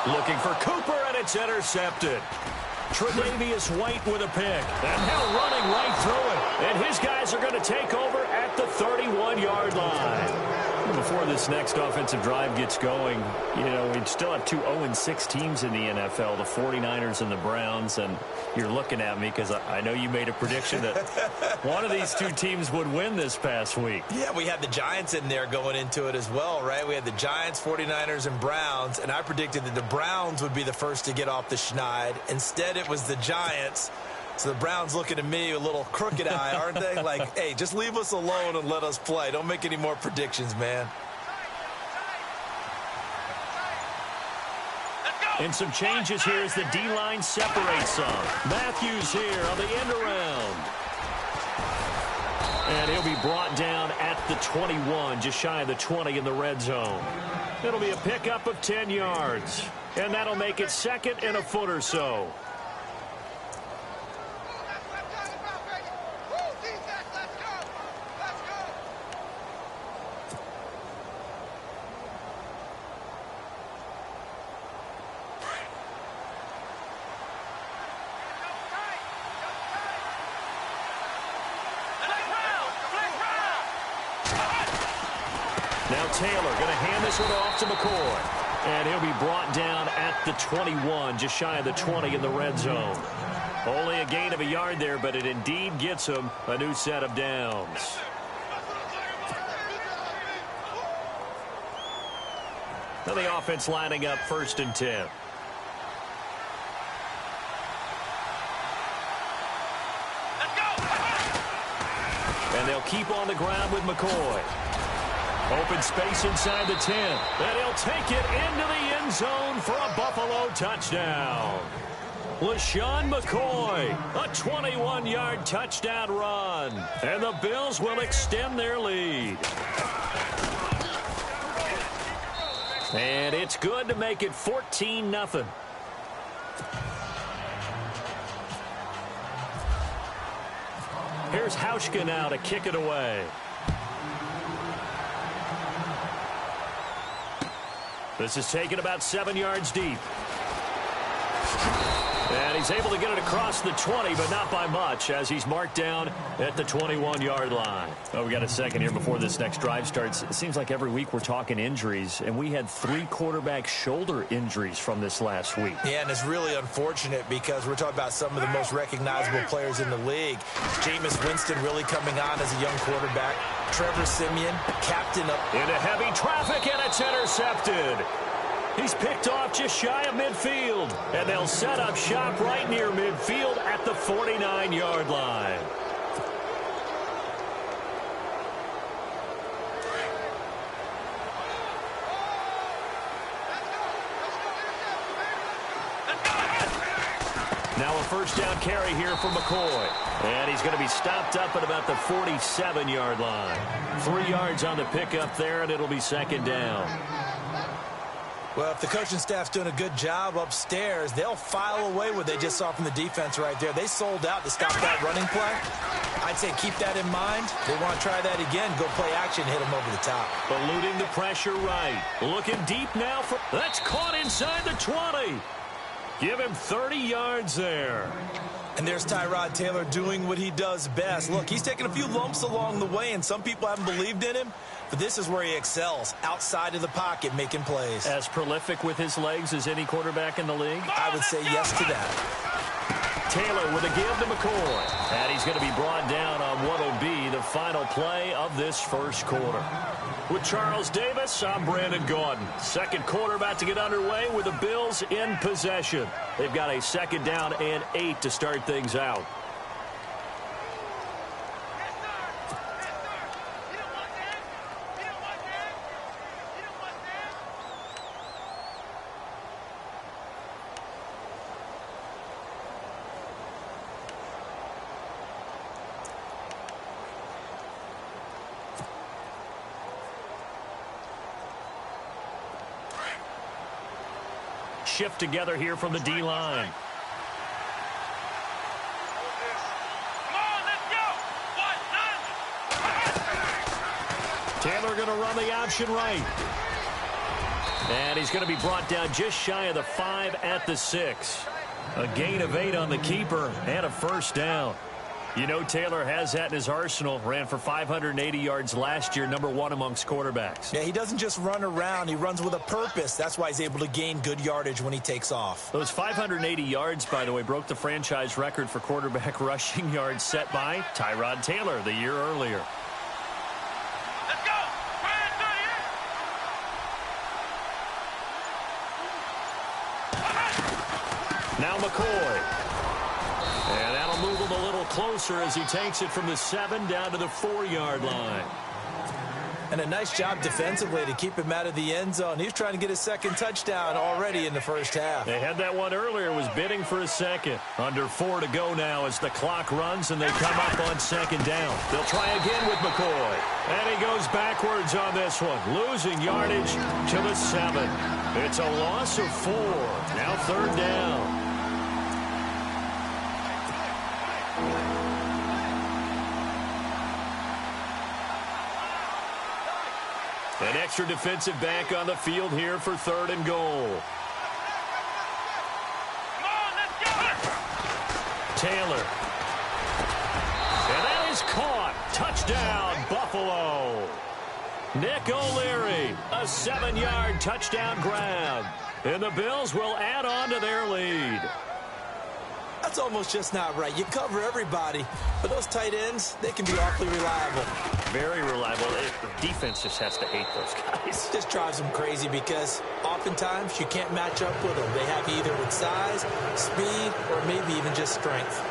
Looking for Cooper, and it's intercepted. Tre'Davious White with a pick. And now running right through it. And his guys are going to take over at the 31-yard line. Before this next offensive drive gets going, you know, we still have two 0-6 teams in the NFL, the 49ers and the Browns. And you're looking at me because I know you made a prediction that one of these two teams would win this past week. Yeah, we had the Giants in there going into it as well, right? We had the Giants, 49ers, and Browns, and I predicted that the Browns would be the first to get off the schneid. Instead, it was the Giants. So the Browns looking at me with a little crooked eye, aren't they? Like, hey, just leave us alone and let us play. Don't make any more predictions, man. And some changes here as the D-line separates some. Matthews here on the end around. And he'll be brought down at the 21, just shy of the 20 in the red zone. It'll be a pickup of 10 yards. And that'll make it second and a foot or so. Now Taylor going to hand this one off to McCoy. And he'll be brought down at the 21, just shy of the 20 in the red zone. Only a gain of a yard there, but it indeed gets him a new set of downs. Now the offense lining up 1st and 10. And they'll keep on the ground with McCoy. Open space inside the 10. And he'll take it into the end zone for a Buffalo touchdown. LaShawn McCoy, a 21-yard touchdown run. And the Bills will extend their lead. And it's good to make it 14-0. Here's Hauschka now to kick it away. This is taken about 7 yards deep. And he's able to get it across the 20, but not by much, as he's marked down at the 21-yard line. Oh, we got a second here before this next drive starts. It seems like every week we're talking injuries, and we had 3 quarterback shoulder injuries from this last week. Yeah, and it's really unfortunate because we're talking about some of the most recognizable players in the league. Jameis Winston really coming on as a young quarterback. Trevor Siemian, captain of... Into heavy traffic, and it's intercepted. He's picked off just shy of midfield. And they'll set up shop right near midfield at the 49-yard line. Now a first down carry here for McCoy. And he's going to be stopped up at about the 47-yard line. 3 yards on the pickup there, and it'll be second down. Well, if the coaching staff's doing a good job upstairs, they'll file away what they just saw from the defense right there. They sold out to stop that running play. I'd say keep that in mind. They want to try that again. Go play action, hit them over the top. Eluding the pressure right. Looking deep now. That's caught inside the 20. Give him 30 yards there. And there's Tyrod Taylor doing what he does best. Look, he's taken a few lumps along the way, and some people haven't believed in him. But this is where he excels, outside of the pocket, making plays. As prolific with his legs as any quarterback in the league? I would say yes to that. Taylor with a give to McCoy. And he's going to be brought down on what will be the final play of this first quarter. With Charles Davis, I'm Brandon Gordon. Second quarter about to get underway with the Bills in possession. They've got a second down and 8 to start things out. Shift together here from the D-line. Taylor going to run the option right. And he's going to be brought down just shy of the 5 at the 6. A gain of 8 on the keeper and a first down. You know, Taylor has that in his arsenal. Ran for 580 yards last year, #1 amongst quarterbacks. Yeah, he doesn't just run around. He runs with a purpose. That's why he's able to gain good yardage when he takes off. Those 580 yards, by the way, broke the franchise record for quarterback rushing yards set by Tyrod Taylor the year earlier. Let's go! Now McCoy. And that'll move him a little closer as he takes it from the 7 down to the 4-yard line. And a nice job defensively to keep him out of the end zone. He's trying to get his second touchdown already in the first half. They had that one earlier, was bidding for a second. Under 4 to go now as the clock runs and they come up on 2nd down. They'll try again with McCoy. And he goes backwards on this one, losing yardage to the 7. It's a loss of 4. Now 3rd down. An extra defensive back on the field here for 3rd and goal. Come on, let's go! Taylor. And that is caught. Touchdown, Buffalo. Nick O'Leary, a 7-yard touchdown grab. And the Bills will add on to their lead. That's almost just not right. You cover everybody, but those tight ends, they can be awfully reliable. Very reliable. The defense just has to hate those guys. Just drives them crazy because oftentimes you can't match up with them. They have either with size, speed, or maybe even just strength.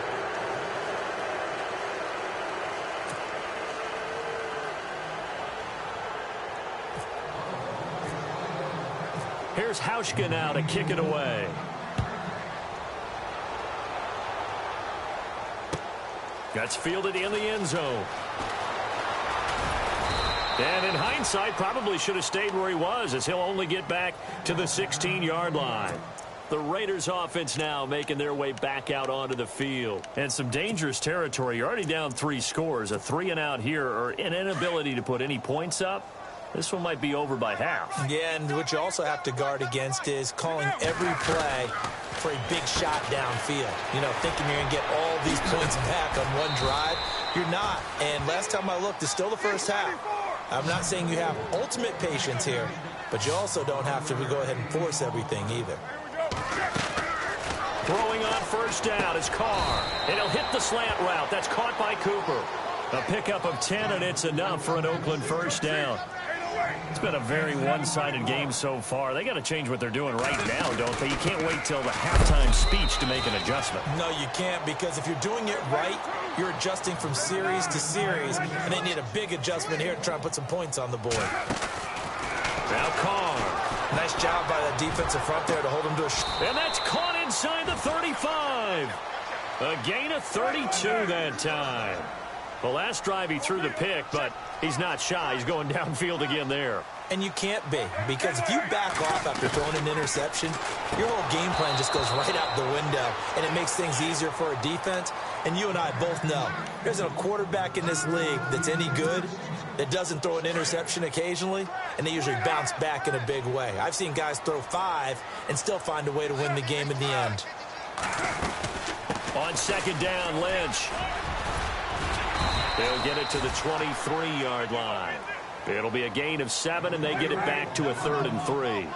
Here's Hauschka now to kick it away. That's fielded in the end zone. And in hindsight, probably should have stayed where he was, as he'll only get back to the 16-yard line. The Raiders offense now making their way back out onto the field. And some dangerous territory. You're already down 3 scores. A 3-and-out here, or an inability to put any points up. This one might be over by half. Yeah, and what you also have to guard against is calling every play for a big shot downfield. You know, thinking you're going to get all these points back on one drive. You're not. And last time I looked, it's still the first half. I'm not saying you have ultimate patience here, but you also don't have to go ahead and force everything either. Throwing on 1st down is Carr. And he'll hit the slant route. That's caught by Cooper. A pickup of 10, and it's enough for an Oakland 1st down. It's been a very one-sided game so far. They got to change what they're doing right now, don't they? You can't wait till the halftime speech to make an adjustment. No, you can't, because if you're doing it right, you're adjusting from series to series, and they need a big adjustment here to try and put some points on the board. Now Carr. Nice job by that defensive front there to hold him to a... And that's caught inside the 35. A gain of 32 that time. The last drive he threw the pick, but he's not shy. He's going downfield again there. And you can't be, because if you back off after throwing an interception, your whole game plan just goes right out the window, and it makes things easier for a defense. And you and I both know there's a quarterback in this league that's any good that doesn't throw an interception occasionally, and they usually bounce back in a big way. I've seen guys throw 5 and still find a way to win the game in the end. On 2nd down, Lynch. They'll get it to the 23-yard line. It'll be a gain of 7, and they get it back to a 3rd and 3.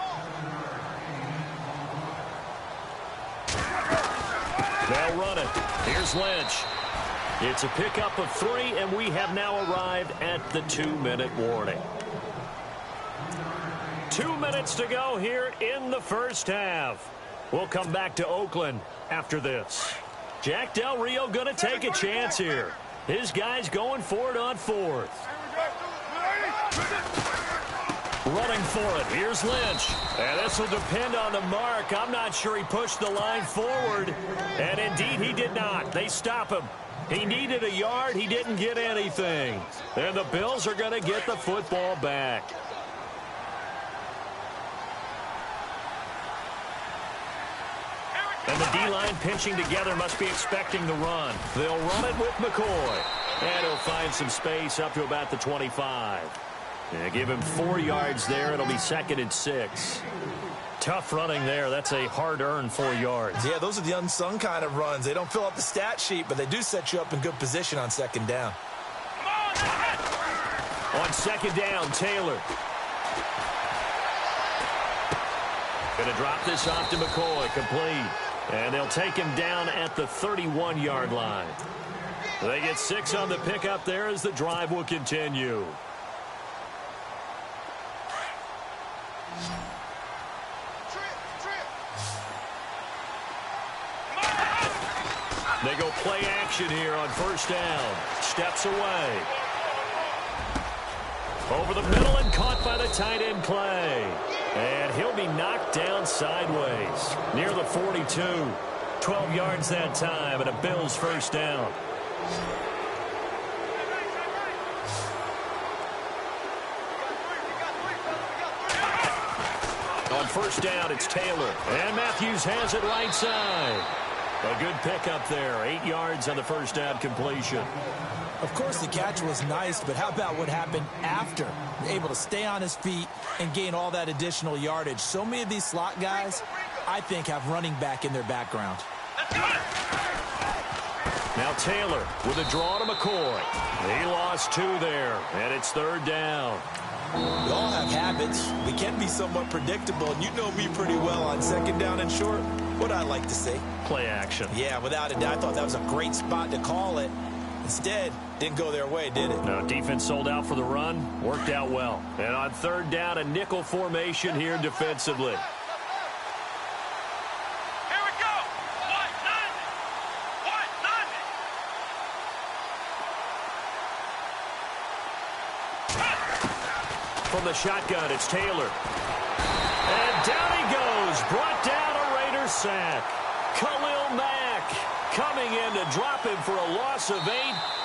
They'll run it. Here's Lynch. It's a pickup of 3, and we have now arrived at the 2-minute warning. 2 minutes to go here in the first half. We'll come back to Oakland after this. Jack Del Rio going to take a chance here. His guy's going for it on 4th. Running for it. Here's Lynch. And this will depend on the mark. I'm not sure he pushed the line forward. And indeed, he did not. They stop him. He needed a yard. He didn't get anything. And the Bills are going to get the football back. And the D-line pinching together must be expecting the run. They'll run it with McCoy. And he'll find some space up to about the 25. Yeah, give him 4 yards there. It'll be 2nd and 6. Tough running there. That's a hard-earned 4 yards. Yeah, those are the unsung kind of runs. They don't fill up the stat sheet, but they do set you up in good position on 2nd down. On 2nd down, Taylor. Going to drop this off to McCoy, complete. And they'll take him down at the 31-yard line. They get 6 on the pickup there as the drive will continue. They go play action here on 1st down. Steps away. Over the middle and caught by the tight end Clay. And he'll be knocked down sideways near the 42. 12 yards that time and a Bills 1st down. On 1st down, it's Taylor. And Matthews has it right side. A good pickup there. 8 yards on the 1st down completion. Of course, the catch was nice, but how about what happened after? Able to stay on his feet and gain all that additional yardage. So many of these slot guys, I think, have running back in their background. Now Taylor with a draw to McCoy. He lost 2 there, and it's 3rd down. We all have habits. We can be somewhat predictable, and you know me pretty well on 2nd down and short. What I like to say? Play action. Yeah, without a doubt. I thought that was a great spot to call it. Instead, didn't go their way, did it? No, defense sold out for the run. Worked out well. And on 3rd down, a nickel formation here defensively. Here we go. White 90. From the shotgun, it's Taylor. And down he goes. Brought down a Raiders sack. Khalil Mack coming in to drop him for a loss of 8,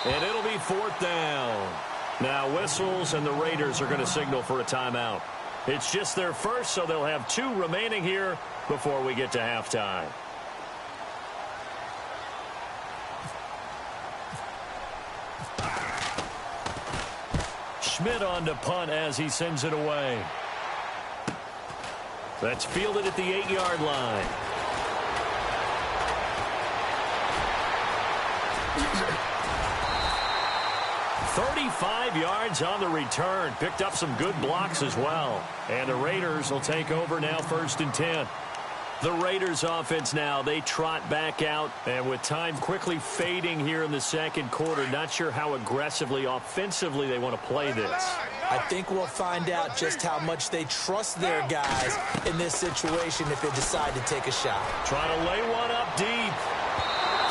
and it'll be 4th down. Now whistles, and the Raiders are going to signal for a timeout. It's just their first, so they'll have 2 remaining here before we get to halftime. Schmidt on to punt as he sends it away. That's fielded at the 8-yard line. 35 yards on the return. Picked up some good blocks as well. And the Raiders will take over now 1st and 10. The Raiders offense now, they trot back out. And with time quickly fading here in the 2nd quarter, not sure how aggressively, offensively they want to play this. I think we'll find out just how much they trust their guys in this situation if they decide to take a shot. Trying to lay one up deep.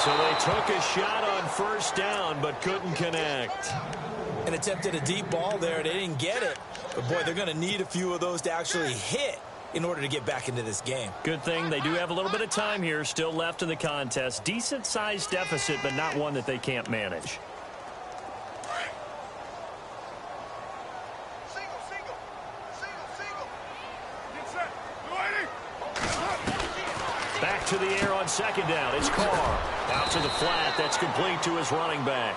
So they took a shot on 1st down, but couldn't connect. And attempted a deep ball there. They didn't get it. But, boy, they're going to need a few of those to actually hit in order to get back into this game. Good thing they do have a little bit of time here still left in the contest. Decent-sized deficit, but not one that they can't manage. Back to the air on 2nd down. It's Carr. Out to the flat. That's complete to his running back.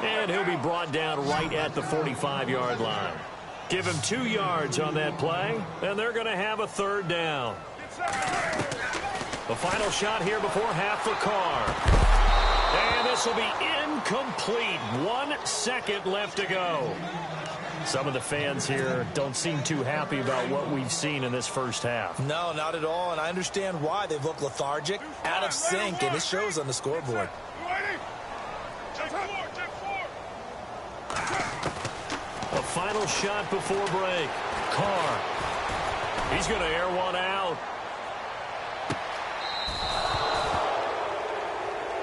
And he'll be brought down right at the 45-yard line. Give him 2 yards on that play, and they're going to have a 3rd down. The final shot here before half for Carr. And this will be incomplete. 1 second left to go. Some of the fans here don't seem too happy about what we've seen in this first half. No, not at all, and I understand why. They've looked lethargic, out of sync, and it shows on the scoreboard. A final shot before break. Carr. He's going to air one out.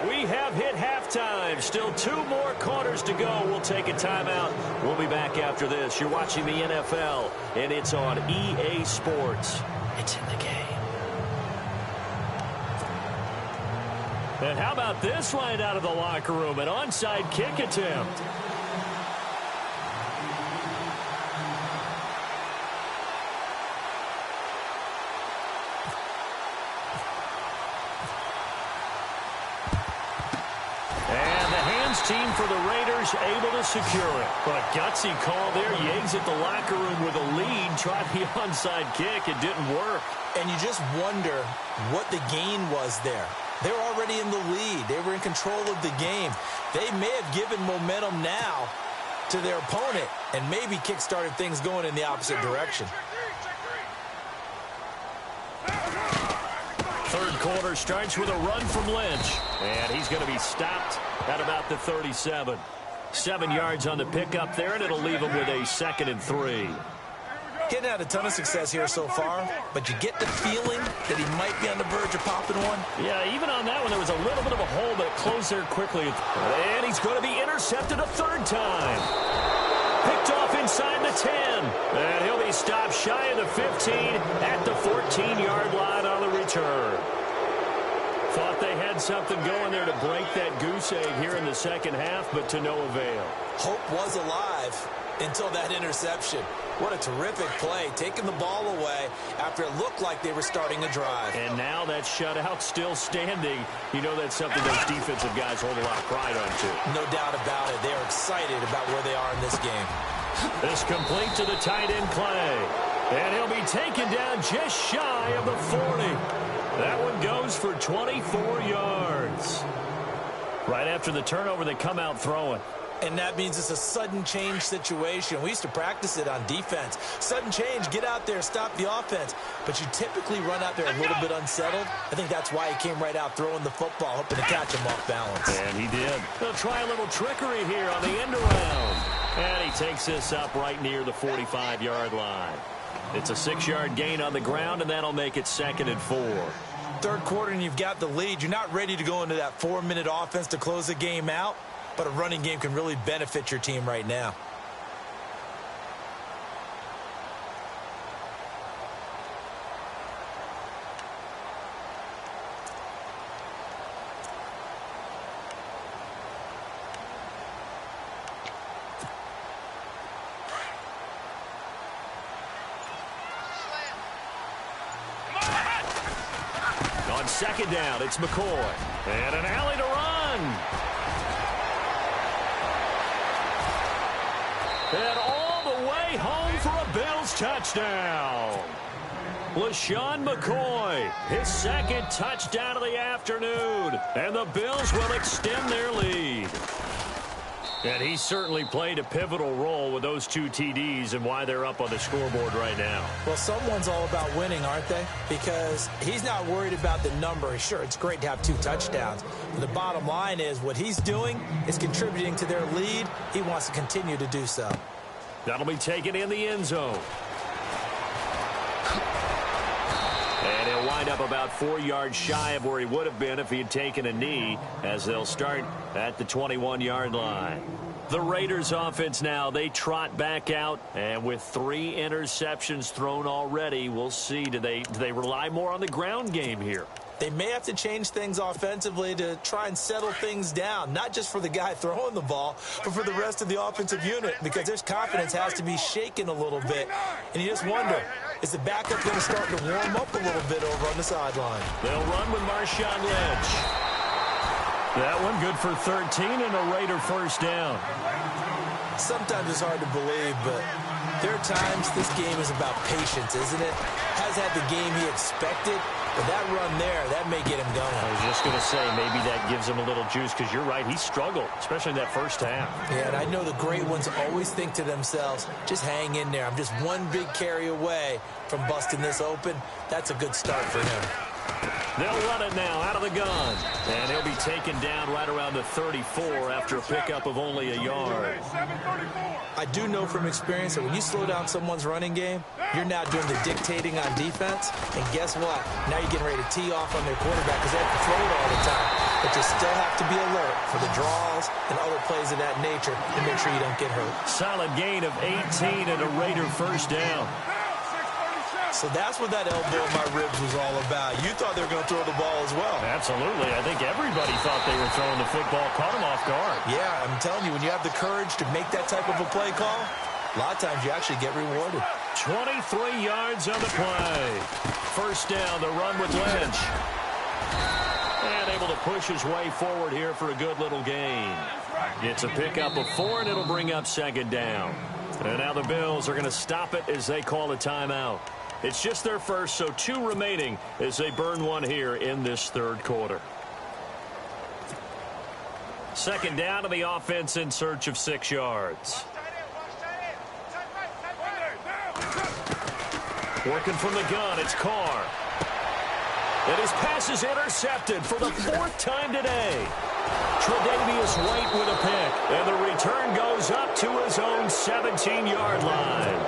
We have hit halftime. Still 2 more quarters to go. We'll take a timeout. We'll be back after this. You're watching the NFL, and it's on EA Sports. It's in the game. And how about this right out of the locker room? An onside kick attempt. team for the Raiders able to secure it. But a gutsy call there. Yates at the locker room with a lead. Tried the onside kick. It didn't work. And you just wonder what the gain was there. They were already in the lead. They were in control of the game. They may have given momentum now to their opponent and maybe kick-started things going in the opposite direction. Third quarter starts with a run from Lynch. And he's going to be stopped at about the 37. 7 yards on the pickup there, and it'll leave him with a 2nd and 3. Getting out a ton of success here so far, but you get the feeling that he might be on the verge of popping one. Yeah, even on that one, there was a little bit of a hole, but it closed there quickly. And he's going to be intercepted a 3rd time. Picked off inside the 10. And he'll be stopped shy of the 15 at the 14-yard line on the return. Thought they had something going there to break that goose egg here in the second half, but to no avail. Hope was alive until that interception. What a terrific play, taking the ball away after it looked like they were starting a drive. And now that shutout still standing. You know that's something those defensive guys hold a lot of pride on, too. No doubt about it. They're excited about where they are in this game. This complete to the tight end Clay. And he'll be taken down just shy of the 40. That one goes for 24 yards. Right after the turnover, they come out throwing. And that means it's a sudden change situation. We used to practice it on defense. Sudden change, get out there, stop the offense. But you typically run out there a little bit unsettled. I think that's why he came right out throwing the football, hoping to catch him off balance. And he did. They'll try a little trickery here on the end around. And he takes this up right near the 45-yard line. It's a 6-yard gain on the ground, and that'll make it 2nd and 4. Third quarter, and you've got the lead. You're not ready to go into that 4-minute offense to close the game out. But a running game can really benefit your team right now. On 2nd down, it's McCoy. And an alley to run. And all the way home for a Bills touchdown. LaShawn McCoy, his 2nd touchdown of the afternoon. And the Bills will extend their lead. And he certainly played a pivotal role with those 2 TDs and why they're up on the scoreboard right now. Well, someone's all about winning, aren't they? Because he's not worried about the number. Sure, it's great to have 2 touchdowns. But the bottom line is what he's doing is contributing to their lead. He wants to continue to do so. That'll be taken in the end zone. And he'll wind up about 4 yards shy of where he would have been if he had taken a knee, as they'll start at the 21-yard line. The Raiders offense now, they trot back out, and with 3 interceptions thrown already, we'll see, do they rely more on the ground game here? They may have to change things offensively to try and settle things down, not just for the guy throwing the ball, but for the rest of the offensive unit, because their confidence has to be shaken a little bit. And you just wonder, is the backup going to start to warm up a little bit over on the sideline? They'll run with Marshawn Lynch. That one good for 13 and a Raider 1st down. Sometimes it's hard to believe, but there are times this game is about patience, isn't it? Has had the game he expected, but that run there, that may get him going. I was just going to say, maybe that gives him a little juice, because you're right, he struggled, especially in that first half. Yeah, and I know the great ones always think to themselves, just hang in there. I'm just one big carry away from busting this open. That's a good start for him. They'll run it now out of the gun. And he'll be taken down right around the 34 after a pickup of only a yard. I do know from experience that when you slow down someone's running game, you're now doing the dictating on defense. And guess what? Now you're getting ready to tee off on their quarterback because they have to throw it all the time. But you still have to be alert for the draws and other plays of that nature to make sure you don't get hurt. Solid gain of 18 and a Raider 1st down. So that's what that elbow in my ribs was all about. You thought they were going to throw the ball as well. Absolutely. I think everybody thought they were throwing the football. Caught him off guard. Yeah, I'm telling you, when you have the courage to make that type of a play call, a lot of times you actually get rewarded. 23 yards on the play. 1st down, the run with Lynch. And able to push his way forward here for a good little gain. It's a pickup of 4, and it'll bring up second down. And now the Bills are going to stop it as they call a timeout. It's just their first, so 2 remaining as they burn one here in this third quarter. Second down to the offense in search of 6 yards. Working from the gun, it's Carr. And his pass is intercepted for the 4th time today. Tre'Davious White with a pick, and the return goes up to his own 17-yard line.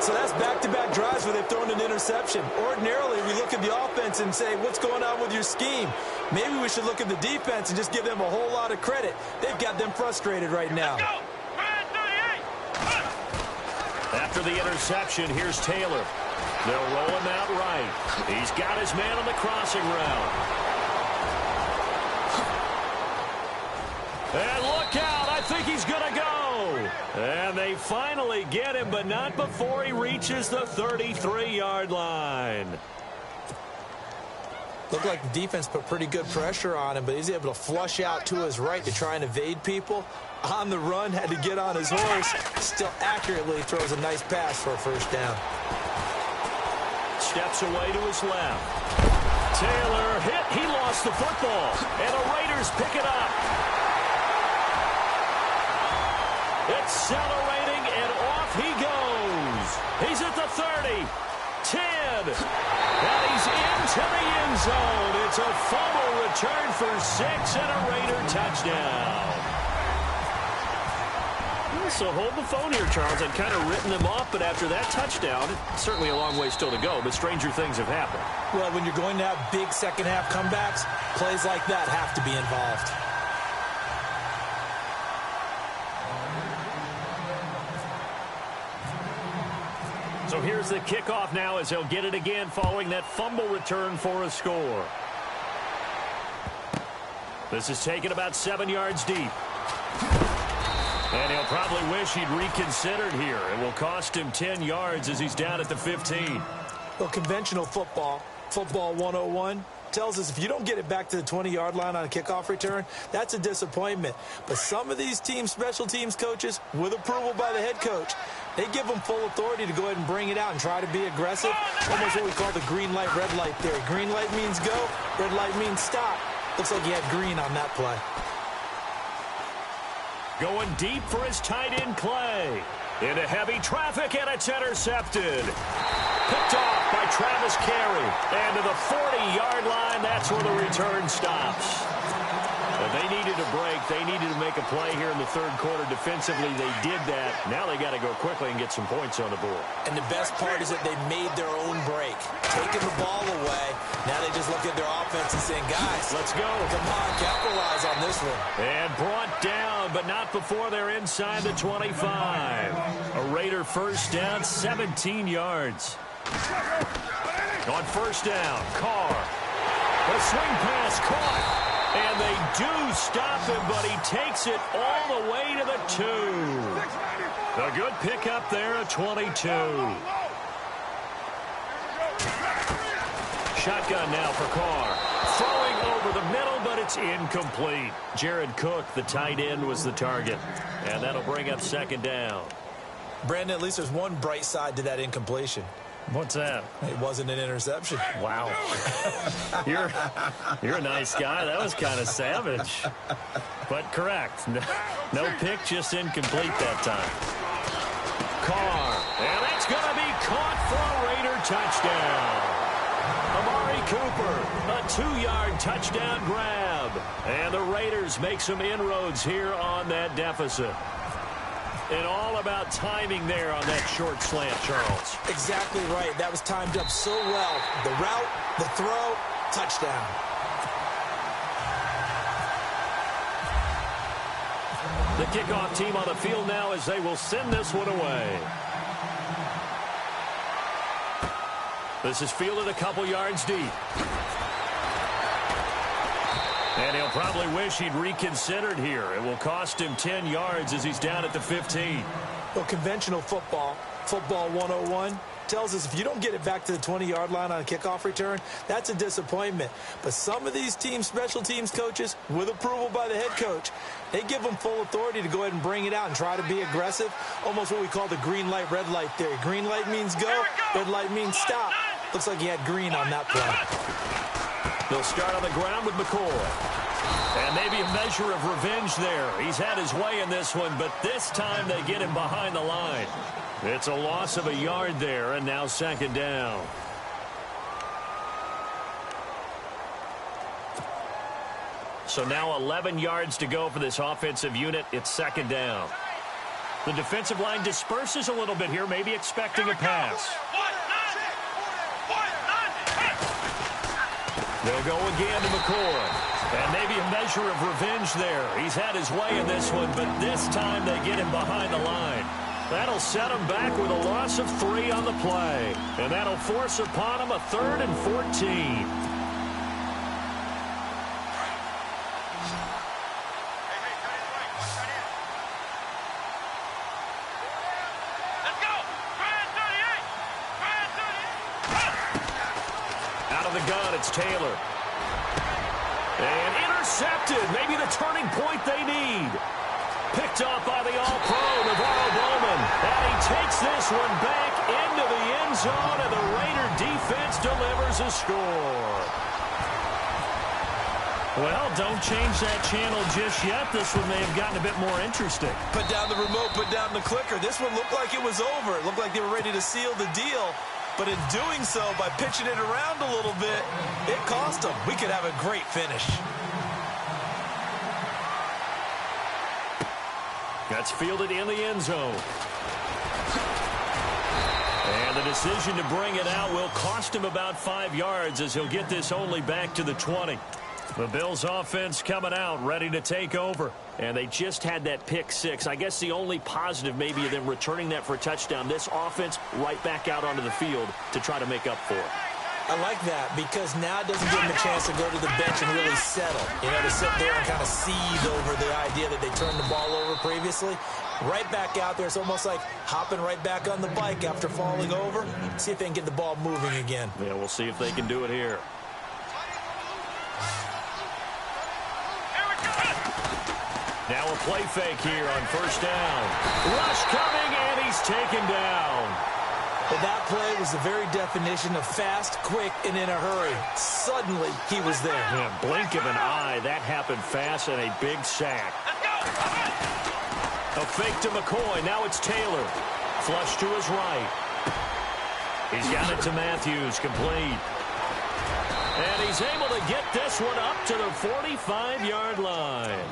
So that's back-to-back drives where they've thrown an interception. Ordinarily, we look at the offense and say, what's going on with your scheme? Maybe we should look at the defense and just give them a whole lot of credit. They've got them frustrated right now. After the interception, here's Taylor. They'll roll him out right. He's got his man on the crossing route. And look out, I think he's going to go. And they finally get him, but not before he reaches the 33-yard line. Looked like the defense put pretty good pressure on him, but he's able to flush out to his right to try and evade people. On the run, had to get on his horse. Still accurately throws a nice pass for a first down. Steps away to his left. Taylor hit. He lost the football. And the Raiders pick it up. Accelerating, and off he goes. He's at the 30. 10. And he's into the end zone. It's a fumble return for 6 and a Raider touchdown. So hold the phone here, Charles. I'd kind of written them off, but after that touchdown, certainly a long way still to go, but stranger things have happened. Well, when you're going to have big second-half comebacks, plays like that have to be involved. So here's the kickoff now as they'll get it again following that fumble return for a score. This is taken about 7 yards deep. And he'll probably wish he'd reconsidered here. It will cost him 10 yards as he's down at the 15. Well, conventional football 101, tells us if you don't get it back to the 20-yard line on a kickoff return, that's a disappointment. But some of these teams, special teams coaches, with approval by the head coach, they give them full authority to go ahead and bring it out and try to be aggressive. Almost what we call the green light, red light theory. Green light means go, red light means stop. Looks like he had green on that play. Going deep for his tight end, Clay. Into heavy traffic, and it's intercepted. Picked off by Travis Carey. And to the 40-yard line, that's where the return stops. But they needed a break. They needed to make a play here in the third quarter. Defensively, they did that. Now they got to go quickly and get some points on the board. And the best part is that they made their own break. Taking the ball away. Now they just look at their offense and saying, guys, let's go. Come on, capitalize on this one. And brought down, but not before they're inside the 25. A Raider first down, 17 yards. On first down, Carr. The swing pass caught. And they do stop him, but he takes it all the way to the 2. A good pickup there at 22. Shotgun now for Carr. Throwing over the middle, but it's incomplete. Jared Cook, the tight end, was the target. And that'll bring up second down. Brandon, at least there's one bright side to that incompletion. What's that? It wasn't an interception. Wow. You're a nice guy. That was kind of savage. But correct. No pick, just incomplete that time. Carr. And that's going to be caught for a Raider touchdown. Amari Cooper, a 2-yard touchdown grab. And the Raiders make some inroads here on that deficit. And all about timing there on that short slant, Charles. Exactly right. That was timed up so well. The route, the throw, touchdown. The kickoff team on the field now as they will send this one away. This is fielded a couple yards deep. And he'll probably wish he'd reconsidered here. It will cost him 10 yards as he's down at the 15. Well, conventional football 101, tells us if you don't get it back to the 20-yard line on a kickoff return, that's a disappointment. But some of these special teams coaches, with approval by the head coach, they give them full authority to go ahead and bring it out and try to be aggressive, almost what we call the green light, red light theory. Green light means go, red light means stop. Looks like he had green on that play. They'll start on the ground with McCoy. And maybe a measure of revenge there. He's had his way in this one, but this time they get him behind the line. It's a loss of a yard there, and now second down. So now 11 yards to go for this offensive unit. It's second down. The defensive line disperses a little bit here, maybe expecting a pass. They'll go again to McCoy. And maybe a measure of revenge there. He's had his way in this one, but this time they get him behind the line. That'll set him back with a loss of 3 on the play. And that'll force upon him a 3rd and 14. Out of the gun, it's Taylor. And intercepted. Maybe the turning point they need. Picked off by the All-Pro, Navarro Bowman. And he takes this one back into the end zone, and the Raider defense delivers a score. Well, don't change that channel just yet. This one may have gotten a bit more interesting. Put down the remote, put down the clicker. This one looked like it was over. It looked like they were ready to seal the deal. But in doing so, by pitching it around a little bit, it cost them. We could have a great finish. That's fielded in the end zone. And the decision to bring it out will cost him about 5 yards as he'll get this only back to the 20. The Bills offense coming out, ready to take over. And they just had that pick 6. I guess the only positive maybe of them returning that for a touchdown. This offense right back out onto the field to try to make up for it. I like that because now it doesn't give them a chance to go to the bench and really settle. You know, to sit there and kind of seethe over the idea that they turned the ball over previously. Right back out there. It's almost like hopping right back on the bike after falling over. See if they can get the ball moving again. Yeah, we'll see if they can do it here. Now a play fake here on first down. Rush coming, and he's taken down. But that play was the very definition of fast, quick, and in a hurry. Suddenly, he was there. Yeah, blink of an eye. That happened fast and a big sack. A fake to McCoy. Now it's Taylor. Flush to his right. He's got it to Matthews. Complete. And he's able to get this one up to the 45-yard line.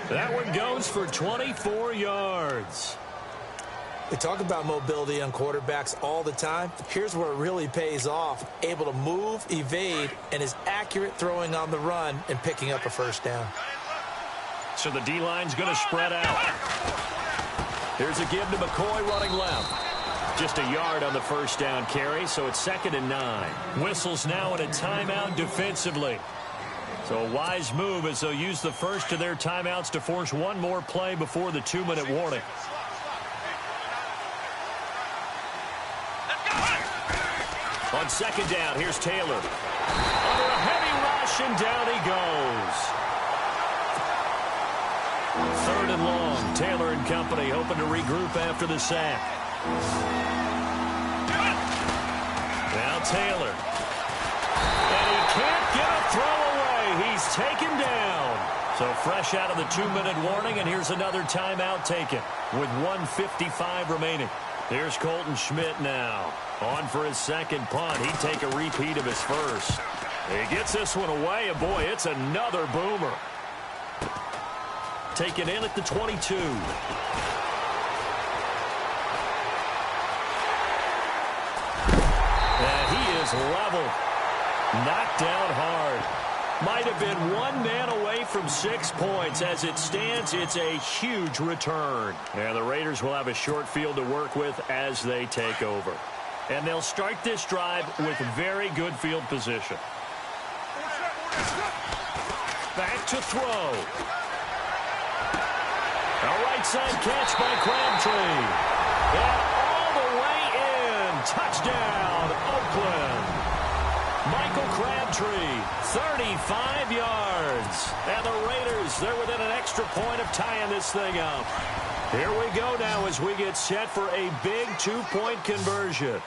That one goes for 24 yards. We talk about mobility on quarterbacks all the time. Here's where it really pays off. Able to move, evade, and is accurate throwing on the run and picking up a first down. So the D-line's going to spread out. Here's a give to McCoy running left. Just a yard on the first down carry, so it's 2nd and 9. Whistles now in a timeout defensively. So a wise move as they'll use the first of their timeouts to force one more play before the 2-minute warning. On 2nd down, here's Taylor. Under a heavy rush, and down he goes. 3rd and long. Taylor and company hoping to regroup after the sack. Now Taylor. And he can't get a throw away. He's taken down. So fresh out of the 2-minute warning, and here's another timeout taken with 1:55 remaining. Here's Colton Schmidt now. On for his second punt. He'd take a repeat of his first. He gets this one away, and boy, it's another boomer. Taken in at the 22. And he is level. Knocked down hard. Might have been one man away from 6 points. As it stands, it's a huge return. And the Raiders will have a short field to work with as they take over. And they'll start this drive with very good field position. Back to throw. A right side catch by Crabtree. And all the way in touchdown, Oakland. Michael Crabtree, 35 yards. And the Raiders, they're within an extra point of tying this thing up. Here we go now as we get set for a big two-point conversion.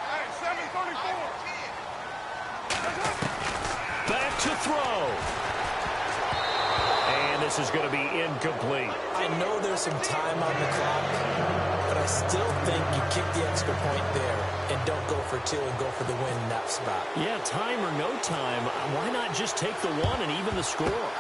Hey, 7:34. Back to throw. And this is going to be incomplete. I know there's some time on the clock, but I still think you kick the extra point there and don't go for two and go for the win in that spot. Yeah, time or no time, why not just take the one and even the score?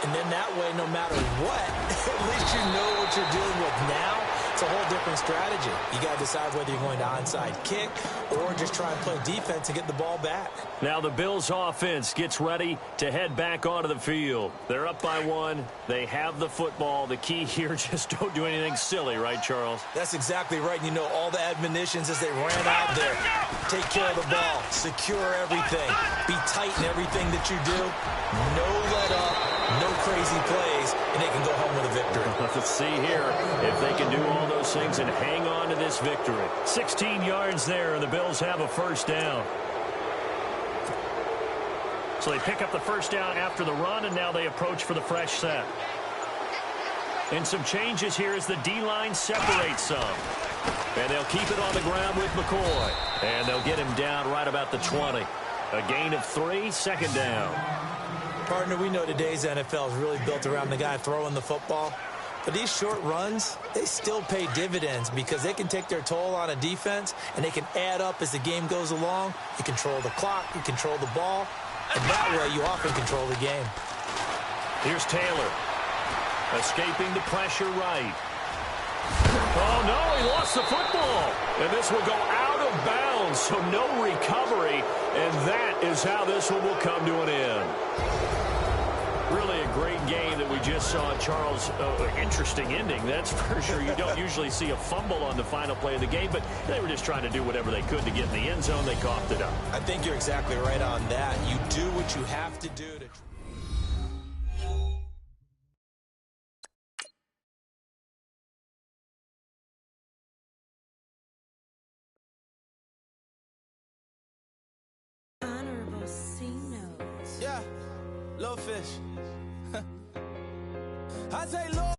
And then that way, no matter what, at least you know what you're dealing with now. It's a whole different strategy. You got to decide whether you're going to onside kick or just try and play defense and get the ball back. Now the Bills offense gets ready to head back onto the field. They're up by one. They have the football. The key here, just don't do anything silly, right, Charles? That's exactly right. And you know all the admonitions as they ran out there. Take care of the ball. Secure everything. Be tight in everything that you do. No let up. No crazy plays. And they can go home with a victory. Let's see here if they can do all those things and hang on to this victory. 16 yards there, and the Bills have a first down. So they pick up the first down after the run, and now they approach for the fresh set. And some changes here as the D-line separates some. And they'll keep it on the ground with McCoy. And they'll get him down right about the 20. A gain of 3, second down. Partner, we know today's NFL is really built around the guy throwing the football. But these short runs, they still pay dividends because they can take their toll on a defense, and they can add up as the game goes along. You control the clock, you control the ball, and that way you often control the game. Here's Taylor. Escaping the pressure right. Oh, no, he lost the football. And this will go out of bounds, so no recovery. And that is how this one will come to an end. Really a great game that we just saw, Charles. Interesting ending, that's for sure. You don't usually see a fumble on the final play of the game, but they were just trying to do whatever they could to get in the end zone. They coughed it up. I think you're exactly right on that. You do what you have to do to... Honorable C notes. Yeah, low fish. I say low.